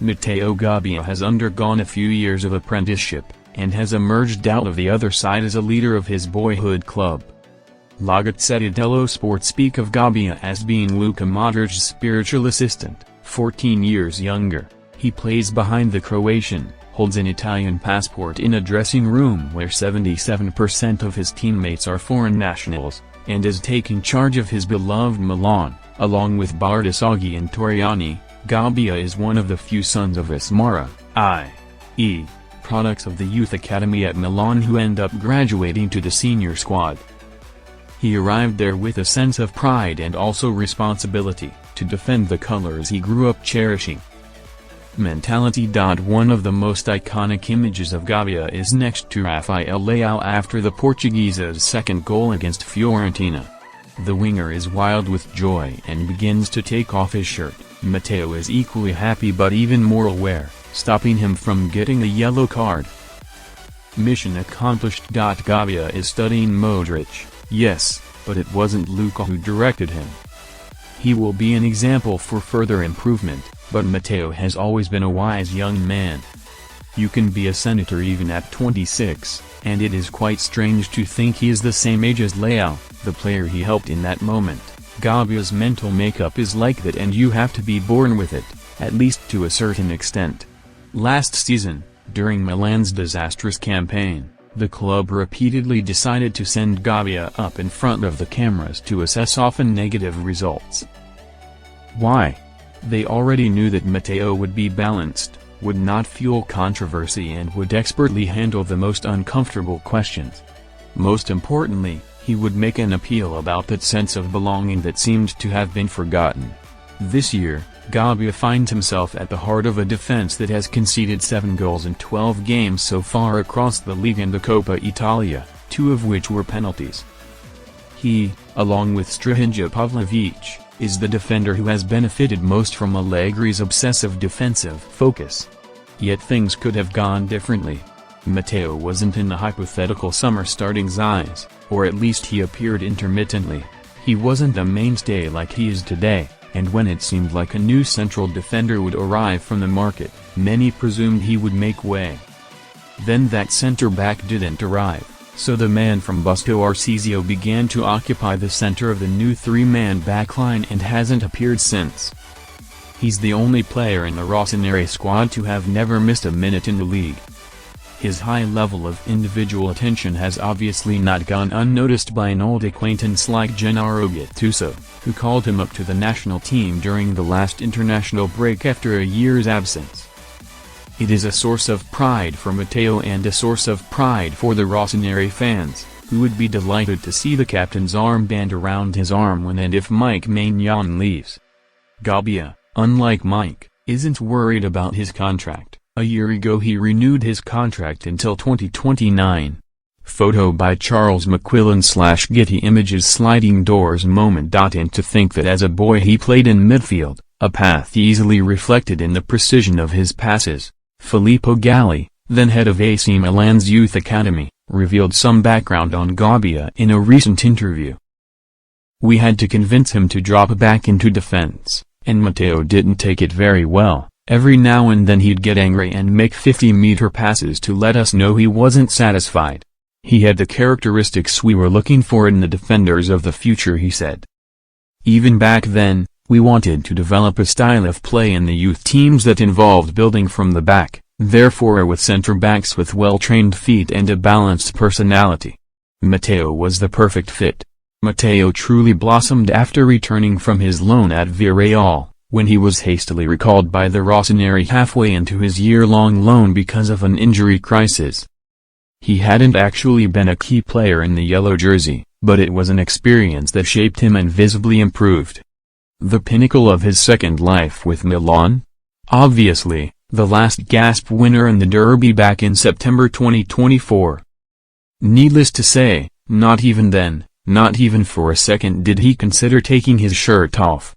Matteo Gabbia has undergone a few years of apprenticeship, and has emerged out of the other side as a leader of his boyhood club. La Gazzetta dello Sport speak of Gabbia as being Luka Modric's spiritual assistant, 14 years younger. He plays behind the Croatian, holds an Italian passport in a dressing room where 77% of his teammates are foreign nationals, and is taking charge of his beloved Milan, along with Bardesaghi and Torriani. Gabbia is one of the few sons of Asmara, i.e., products of the youth academy at Milan who end up graduating to the senior squad. He arrived there with a sense of pride and also responsibility, to defend the colors he grew up cherishing. Mentality. One of the most iconic images of Gabbia is next to Rafael Leao after the Portuguese's second goal against Fiorentina. The winger is wild with joy and begins to take off his shirt. Matteo is equally happy but even more aware, stopping him from getting a yellow card. Mission accomplished. Gabbia is studying Modric, yes, but it wasn't Luka who directed him. He will be an example for further improvement, but Matteo has always been a wise young man. You can be a senator even at 26, and it is quite strange to think he is the same age as Leao, the player he helped in that moment. Gabbia's mental makeup is like that, and you have to be born with it, at least to a certain extent. Last season, during Milan's disastrous campaign, the club repeatedly decided to send Gabbia up in front of the cameras to assess often negative results. Why? They already knew that Matteo would be balanced, would not fuel controversy, and would expertly handle the most uncomfortable questions. Most importantly, he would make an appeal about that sense of belonging that seemed to have been forgotten. This year, Gabbia finds himself at the heart of a defense that has conceded 7 goals in 12 games so far across the league and the Coppa Italia, 2 of which were penalties. He, along with Strahinja Pavlovic, is the defender who has benefited most from Allegri's obsessive defensive focus. Yet things could have gone differently. Matteo wasn't in the hypothetical summer starting's eyes, or at least he appeared intermittently. He wasn't a mainstay like he is today, and when it seemed like a new central defender would arrive from the market, many presumed he would make way. Then that center-back didn't arrive, so the man from Busto Arsizio began to occupy the center of the new 3-man backline and hasn't appeared since. He's the only player in the Rossoneri squad to have never missed a minute in the league. His high level of individual attention has obviously not gone unnoticed by an old acquaintance like Gennaro Gattuso, who called him up to the national team during the last international break after a year's absence. It is a source of pride for Matteo and a source of pride for the Rossoneri fans, who would be delighted to see the captain's armband around his arm when and if Mike Maignan leaves. Gabbia, unlike Mike, isn't worried about his contract. A year ago he renewed his contract until 2029. Photo by Charles McQuillan/Getty Images. Sliding doors moment. And to think that as a boy he played in midfield, a path easily reflected in the precision of his passes. Filippo Galli, then head of AC Milan's youth academy, revealed some background on Gabbia in a recent interview. "We had to convince him to drop back into defense, and Matteo didn't take it very well. Every now and then he'd get angry and make 50-meter passes to let us know he wasn't satisfied. He had the characteristics we were looking for in the defenders of the future," he said. Even back then, we wanted to develop a style of play in the youth teams that involved building from the back, therefore with center-backs with well-trained feet and a balanced personality. Matteo was the perfect fit. Matteo truly blossomed after returning from his loan at Villarreal, when he was hastily recalled by the Rossoneri halfway into his year-long loan because of an injury crisis. He hadn't actually been a key player in the yellow jersey, but it was an experience that shaped him and visibly improved. The pinnacle of his second life with Milan? Obviously, the last gasp winner in the Derby back in September 2024. Needless to say, not even then, not even for a second did he consider taking his shirt off.